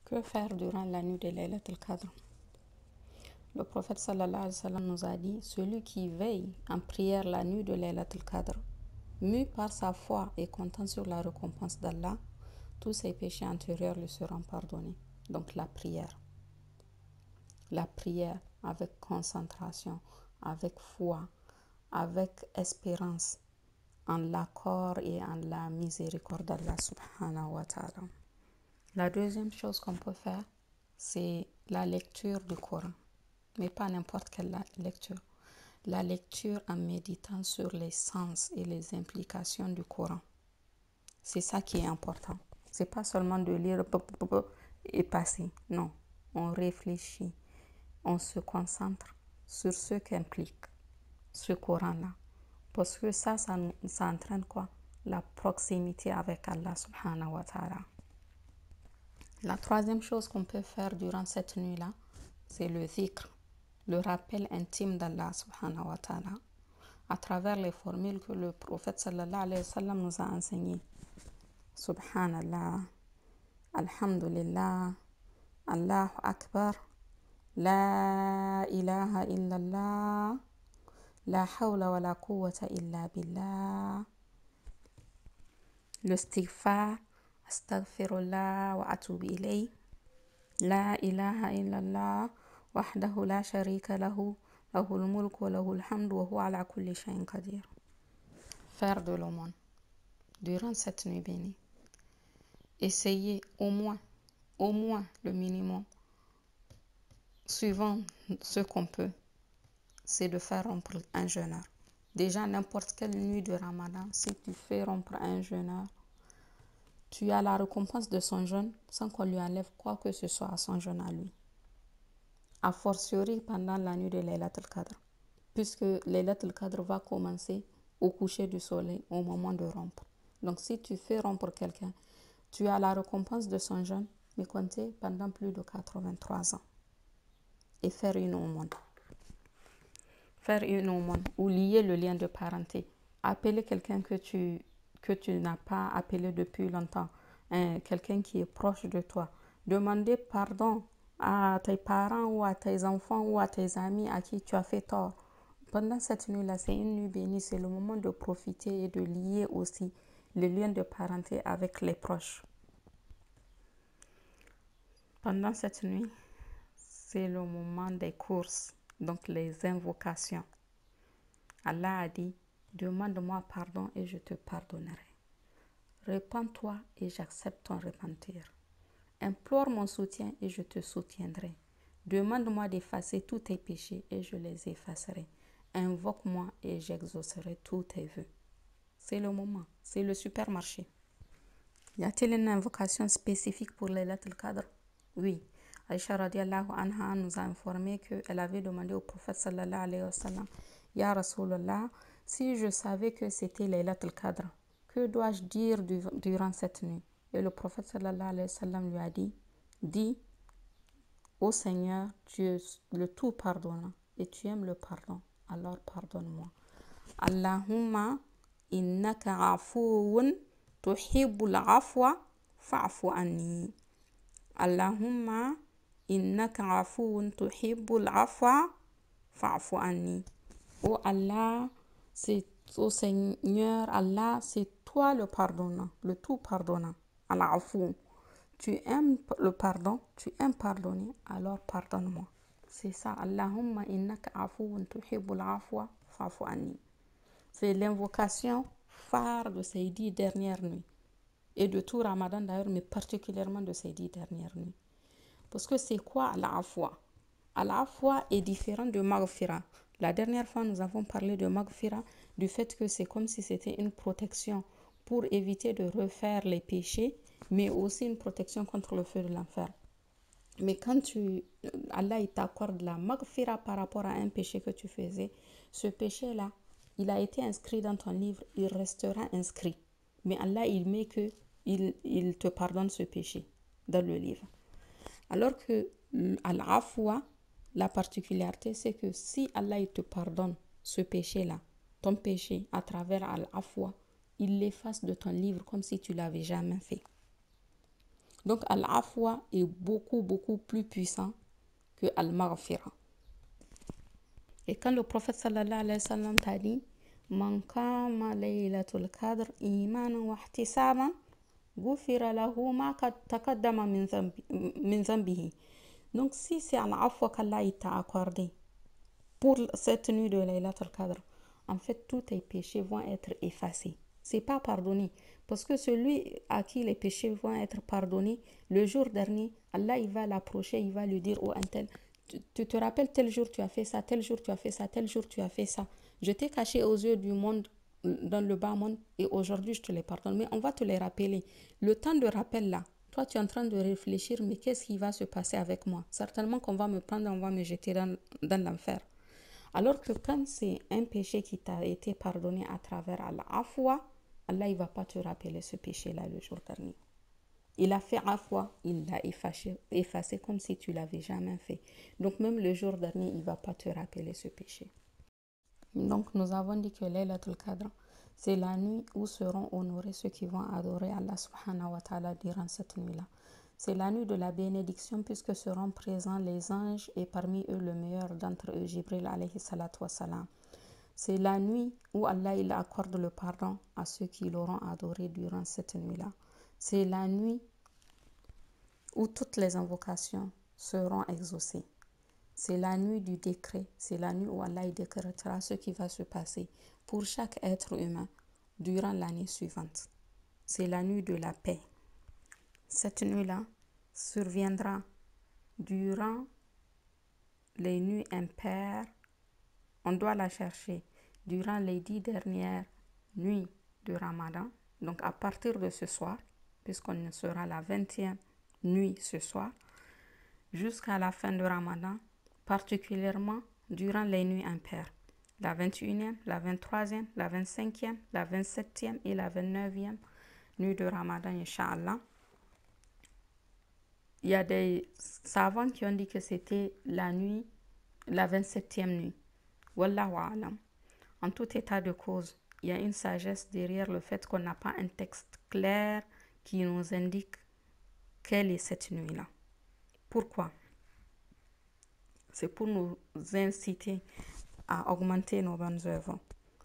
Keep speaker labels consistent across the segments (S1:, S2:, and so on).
S1: Que faire durant la nuit de Laylat al-Qadr? Le prophète sallallahu alayhi wa sallam nous a dit: celui qui veille en prière la nuit de Laylat al-Qadr, mu par sa foi et comptant sur la récompense d'Allah, tous ses péchés antérieurs lui seront pardonnés. Donc la prière avec concentration, avec foi, avec espérance en l'accord et en la miséricorde d'Allah subhanahu wa ta'ala. La deuxième chose qu'on peut faire, c'est la lecture du Coran, mais pas n'importe quelle lecture. La lecture en méditant sur les sens et les implications du Coran. C'est ça qui est important. C'est pas seulement de lire et passer. Non, on réfléchit, on se concentre sur ce qu'implique ce Coran-là. Parce que ça entraîne quoi? La proximité avec Allah subhanahu wa ta'ala. La troisième chose qu'on peut faire durant cette nuit-là, c'est le dhikr, le rappel intime d'Allah subhanahu wa ta'ala, à travers les formules que le prophète sallallahu alayhi wa sallam nous a enseignées. Subhanallah, Alhamdulillah, Allahu Akbar, La ilaha illallah, La hawla wa la quwwata illa billah, le istighfar, Astaghfirullah wa atubu ilayh, La ilaha illallah, wahdahu la sharika lahu, lahul mulk wa lahul hamd wa huwa ala kulli shay'in qadir. Faire de l'aumône durant cette nuit bénie. Essayez au moins le minimum, suivant ce qu'on peut, c'est de faire rompre un jeûneur. Déjà, n'importe quelle nuit de Ramadan, si tu fais rompre un jeûneur, tu as la récompense de son jeûne sans qu'on lui enlève quoi que ce soit à son jeûne à lui. A fortiori pendant la nuit de Laylat al-Qadr, puisque Laylat al-Qadr va commencer au coucher du soleil, au moment de rompre. Donc si tu fais rompre quelqu'un, tu as la récompense de son jeûne, mais compter pendant plus de 83 ans. Et faire une aumône. Faire une aumône ou lier le lien de parenté. Appeler quelqu'un que tu n'as pas appelé depuis longtemps, quelqu'un qui est proche de toi. Demander pardon à tes parents ou à tes enfants ou à tes amis à qui tu as fait tort. Pendant cette nuit-là, c'est une nuit bénie, c'est le moment de profiter et de lier aussi le lien de parenté avec les proches. Pendant cette nuit, c'est le moment des courses, donc les invocations. Allah a dit: demande-moi pardon et je te pardonnerai. Répands-toi et j'accepte ton repentir. Implore mon soutien et je te soutiendrai. Demande-moi d'effacer tous tes péchés et je les effacerai. Invoque-moi et j'exaucerai tous tes vœux. C'est le moment, c'est le supermarché. Y a-t-il une invocation spécifique pour Laylat al-Qadr? Oui. Aïcha radiallahu anha nous a informé qu'elle avait demandé au prophète sallallahu alayhi wa sallam: Ya Rasulallah, si je savais que c'était Laylat al-Qadr, que dois-je dire durant cette nuit? Et le prophète sallallahu alayhi wa sallam lui a dit: dis, ô Seigneur, tu es le tout pardonnant et tu aimes le pardon, alors pardonne-moi. Allahumma innaka afuwun tuhibbul afwa fa'fu anni. Allahumma innaka afuwun tuhibbul afwa fa'fu anni. Oh Allah, ô Seigneur Allah, c'est toi le pardonnant, le tout pardonnant. Al-Afou. Tu aimes le pardon, tu aimes pardonner, alors pardonne-moi. C'est ça. Allahumma innaka afuwun tuhibbul afwa fa'fu anni. C'est l'invocation phare de ces 10 dernières nuits. Et de tout Ramadan d'ailleurs, mais particulièrement de ces 10 dernières nuits. Parce que c'est quoi Al-Afwa? Al-Afwa est différent de Maghfira. La dernière fois, nous avons parlé de Maghfira, du fait que c'est comme si c'était une protection pour éviter de refaire les péchés, mais aussi une protection contre le feu de l'enfer. Mais quand Allah t'accorde la Maghfira par rapport à un péché que tu faisais, ce péché-là, il a été inscrit dans ton livre, il restera inscrit. Mais Allah, il met que il te pardonne ce péché dans le livre. Alors que Al-Afwa, la particularité, c'est que si Allah il te pardonne ce péché-là, ton péché, à travers Al-Afwa, il l'efface de ton livre comme si tu l'avais jamais fait. Donc, Al-Afwa est beaucoup, beaucoup plus puissant que Al-Maghfira. Et quand le prophète sallallahu alayhi wa sallam t'a dit Man kama laylatul qadr imanan wa ihtisaban ghufira lahu ma taqaddama min dhanbihi. Donc, si c'est Al-Afwa qu'Allah t'a accordé pour cette nuit de Laylatul Qadr, en fait, tous tes péchés vont être effacés. C'est pas pardonné. Parce que celui à qui les péchés vont être pardonnés, le jour dernier, Allah il va l'approcher, il va lui dire oh, un tel, tu te rappelles tel jour tu as fait ça, tel jour tu as fait ça, tel jour tu as fait ça. Je t'ai caché aux yeux du monde, dans le bas monde, et aujourd'hui je te les pardonne. Mais on va te les rappeler. Le temps de rappel là, toi tu es en train de réfléchir, mais qu'est-ce qui va se passer avec moi? Certainement qu'on va me prendre, on va me jeter dans l'enfer. Alors que quand c'est un péché qui t'a été pardonné à travers Al-Afwa, Allah ne va pas te rappeler ce péché-là le jour dernier. Il a fait Afwa, il l'a effacé comme si tu l'avais jamais fait. Donc même le jour dernier, il ne va pas te rappeler ce péché. Donc nous avons dit que Laylatul Qadr, c'est la nuit où seront honorés ceux qui vont adorer Allah subhanahu wa ta'ala durant cette nuit-là. C'est la nuit de la bénédiction puisque seront présents les anges et parmi eux le meilleur d'entre eux, Jibril alayhi salatu wa salam. C'est la nuit où Allah il accorde le pardon à ceux qui l'auront adoré durant cette nuit-là. C'est la nuit où toutes les invocations seront exaucées. C'est la nuit du décret. C'est la nuit où Allah il décrétera ce qui va se passer pour chaque être humain durant l'année suivante. C'est la nuit de la paix. Cette nuit-là surviendra durant les nuits impaires. On doit la chercher durant les 10 dernières nuits de Ramadan. Donc à partir de ce soir, puisqu'on sera la 20e nuit ce soir, jusqu'à la fin de Ramadan, particulièrement durant les nuits impaires. La 21e, la 23e, la 25e, la 27e et la 29e nuit de Ramadan, Inch'Allah. Il y a des savants qui ont dit que c'était la 27e nuit. Wallahu a'lam. En tout état de cause, il y a une sagesse derrière le fait qu'on n'a pas un texte clair qui nous indique quelle est cette nuit-là. Pourquoi? C'est pour nous inciter à augmenter nos bonnes œuvres,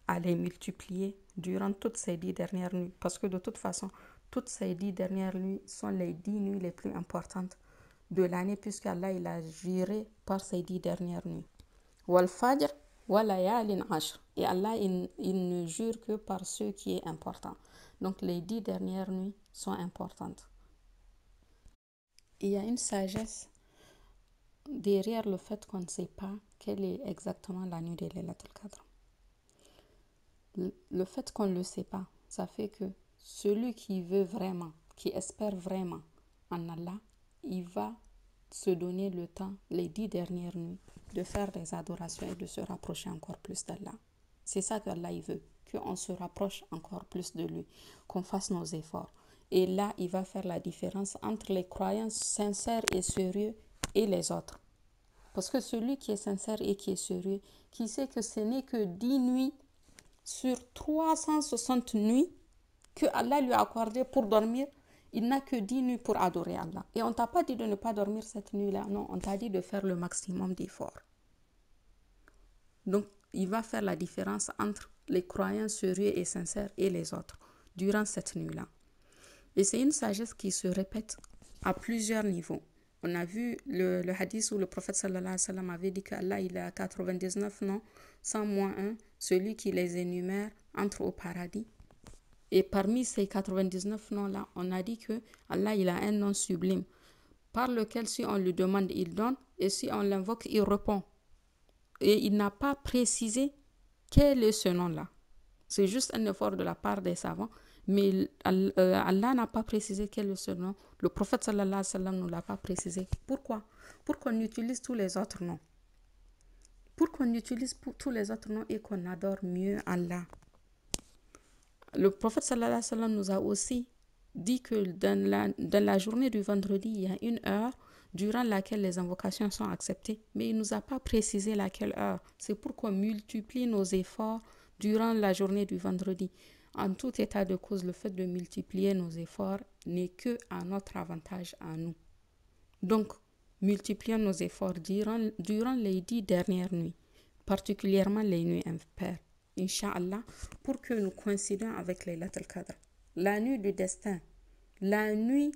S1: à les multiplier durant toutes ces 10 dernières nuits. Parce que de toute façon, toutes ces 10 dernières nuits sont les 10 nuits les plus importantes de l'année, puisqu'Allah il a juré par ces 10 dernières nuits. Wal Fajr wa layalin ashr. Et Allah il ne jure que par ce qui est important. Donc les 10 dernières nuits sont importantes. Il y a une sagesse derrière le fait qu'on ne sait pas quelle est exactement la nuit de Laylatul Qadr. Le fait qu'on ne le sait pas, ça fait que celui qui veut vraiment, qui espère vraiment en Allah, il va se donner le temps, les 10 dernières nuits, de faire des adorations et de se rapprocher encore plus d'Allah. C'est ça qu'Allah il veut, qu'on se rapproche encore plus de lui, qu'on fasse nos efforts. Et là, il va faire la différence entre les croyants sincères et sérieux et les autres. Parce que celui qui est sincère et qui est sérieux, qui sait que ce n'est que 10 nuits sur 360 nuits que Allah lui a accordé pour dormir, il n'a que 10 nuits pour adorer Allah. Et on ne t'a pas dit de ne pas dormir cette nuit-là, non, on t'a dit de faire le maximum d'efforts. Donc, il va faire la différence entre les croyants sérieux et sincères et les autres durant cette nuit-là. Et c'est une sagesse qui se répète à plusieurs niveaux. On a vu le hadith où le prophète sallallahu alayhi wa sallam avait dit qu'Allah il a 99 noms, 100 moins 1, celui qui les énumère entre au paradis. Et parmi ces 99 noms-là, on a dit que Allah il a un nom sublime par lequel si on lui demande, il donne, et si on l'invoque, il répond. Et il n'a pas précisé quel est ce nom-là. C'est juste un effort de la part des savants, mais Allah n'a pas précisé quel est ce nom. Le prophète sallallahu alayhi wa sallam ne l'a pas précisé. Pourquoi? Pour qu'on utilise tous les autres noms. Pour qu'on utilise tous les autres noms et qu'on adore mieux Allah. Le prophète sallallahu alayhi wa sallam nous a aussi dit que dans la journée du vendredi, il y a une heure durant laquelle les invocations sont acceptées. Mais il ne nous a pas précisé laquelle heure. C'est pour qu'on multiplie nos efforts durant la journée du vendredi. En tout état de cause, le fait de multiplier nos efforts n'est que à notre avantage à nous. Donc, multiplions nos efforts durant les 10 dernières nuits, particulièrement les nuits impaires, Inch'Allah, pour que nous coïncidions avec Laylatul Qadr. La nuit du destin, la nuit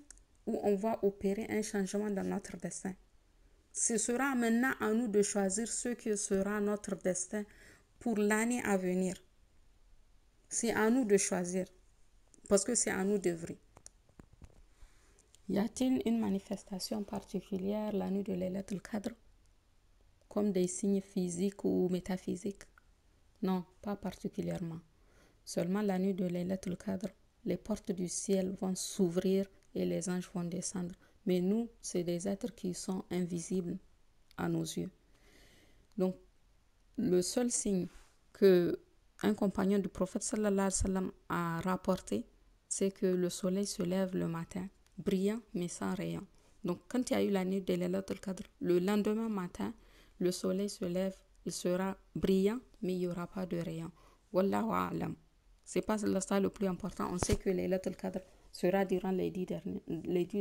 S1: où on va opérer un changement dans notre destin. Ce sera maintenant à nous de choisir ce que sera notre destin pour l'année à venir. C'est à nous de choisir, parce que c'est à nous d'œuvrer. Y a-t-il une manifestation particulière la nuit de Laylatul Qadr, comme des signes physiques ou métaphysiques? Non, pas particulièrement. Seulement la nuit de Laylatul Qadr, les portes du ciel vont s'ouvrir et les anges vont descendre. Mais nous, c'est des êtres qui sont invisibles à nos yeux. Donc, le seul signe que un compagnon du prophète sallallahu alayhi wa sallam a rapporté, c'est que le soleil se lève le matin, brillant mais sans rayon. Donc, quand il y a eu la nuit de Laylatul Qadr, le lendemain matin, le soleil se lève, il sera brillant, mais il n'y aura pas de rayon. Wallahu a'lam. C'est pas ça le plus important. On sait que Laylatul Qadr sera durant les 10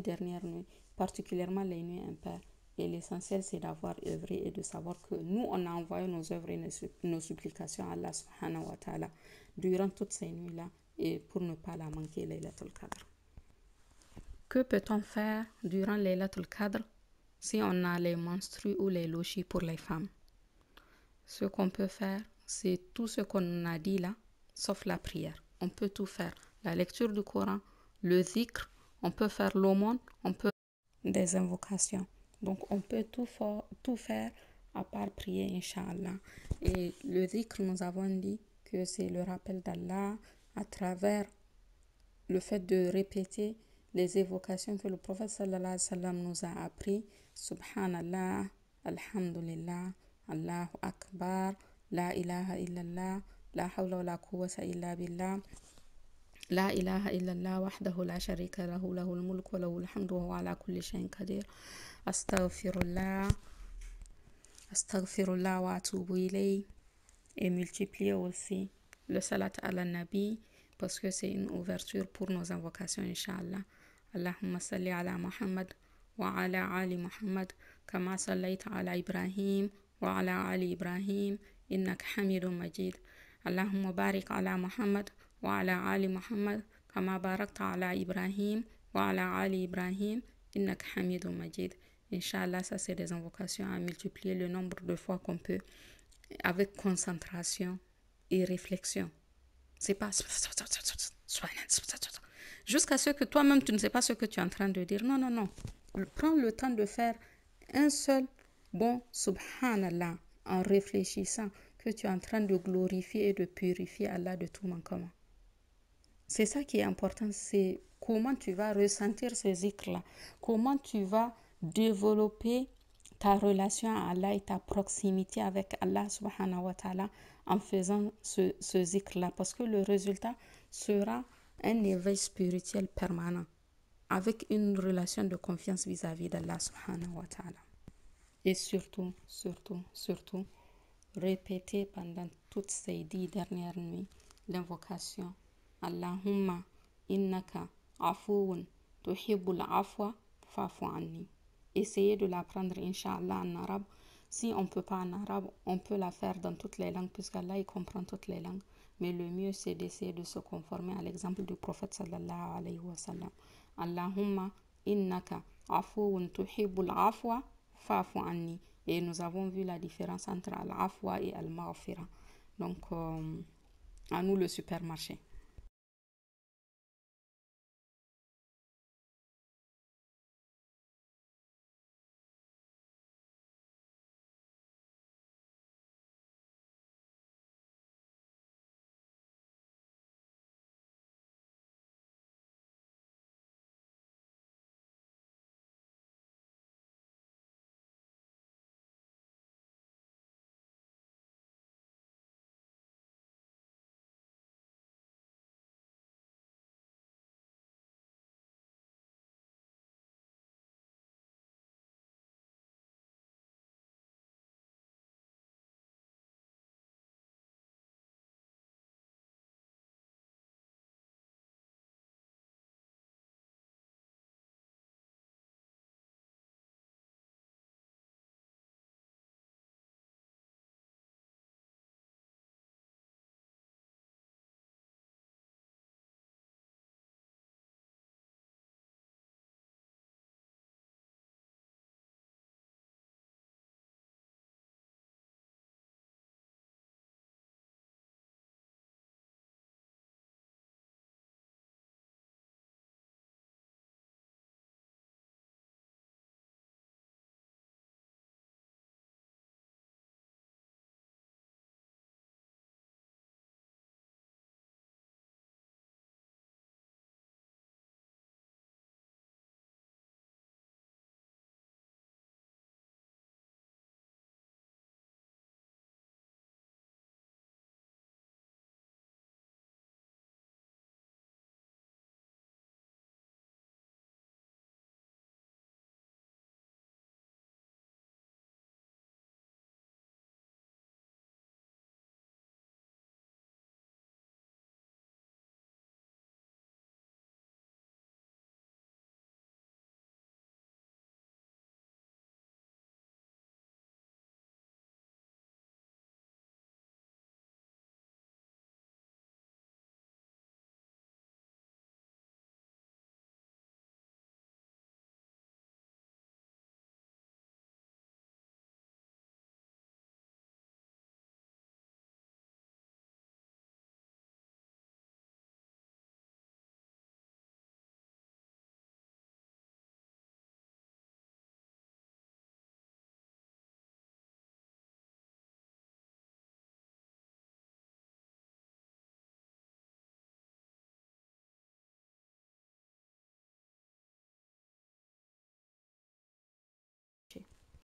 S1: dernières nuits, particulièrement les nuits impaires. Et l'essentiel, c'est d'avoir œuvré et de savoir que nous, on a envoyé nos œuvres et nos supplications à Allah subhanahu wa ta'ala durant toutes ces nuits-là et pour ne pas la manquer, Laylatul Qadr. Que peut-on faire durant Laylatul Qadr si on a les menstrues ou les lochis pour les femmes? Ce qu'on peut faire, c'est tout ce qu'on a dit là, sauf la prière. On peut tout faire. La lecture du Coran, le dhikr, on peut faire l'aumône, on peut des invocations. Donc, on peut tout faire à part prier, Inch'Allah. Et le dhikr, nous avons dit que c'est le rappel d'Allah à travers le fait de répéter les évocations que le prophète sallallahu alayhi wa sallam nous a appris. Subhanallah, Alhamdulillah, Allahu Akbar, La ilaha illallah, La hawla wa la quwwata illa billah. لا إله إلا الله وحده لا شريك له له الملك وله الحمد وهو على كل شيء قدير أستغفر الله وأتوب إليه. Et multiplier aussi le salat ala nabi parce que c'est une ouverture pour nos invocations, Inch'Allah. Allahumma salli ala Muhammad wa ala ali Muhammad kama sallaita ala Ibrahim wa ala ali Ibrahim innaka hamidun majid. Allahumma barik ala Muhammad وعلى آل محمد كما باركت على إبراهيم وعلى آل إبراهيم إنك حميد مجيد. Inch'Allah, ça c'est des invocations à multiplier le nombre de fois qu'on peut avec concentration et réflexion. C'est pas jusqu'à ce que toi-même tu ne sais pas ce que tu es en train de dire. Non, non, non. Prends le temps de faire un seul bon subhanallah en réfléchissant que tu es en train de glorifier et de purifier Allah de tout manquement. C'est ça qui est important, c'est comment tu vas ressentir ces zikrs-là, comment tu vas développer ta relation à Allah et ta proximité avec Allah subhanahu wa ta'ala en faisant ce zikr-là, parce que le résultat sera un éveil spirituel permanent avec une relation de confiance vis-à-vis d'Allah subhanahu wa ta'ala. Et surtout, répétez pendant toutes ces 10 dernières nuits l'invocation Allahumma innaka afuun tuhibbul afwa fa'fu anni. Essayez de l'apprendre, Inch'Allah, en arabe. Si on ne peut pas en arabe, on peut la faire dans toutes les langues, puisqu'Allah il comprend toutes les langues. Mais le mieux, c'est d'essayer de se conformer à l'exemple du prophète sallallahu alayhi wa sallam. Allahumma innaka afuun tuhibbul afwa fa'fu anni. Et nous avons vu la différence entre al-afwa et al-maghfira. Donc, à nous le supermarché.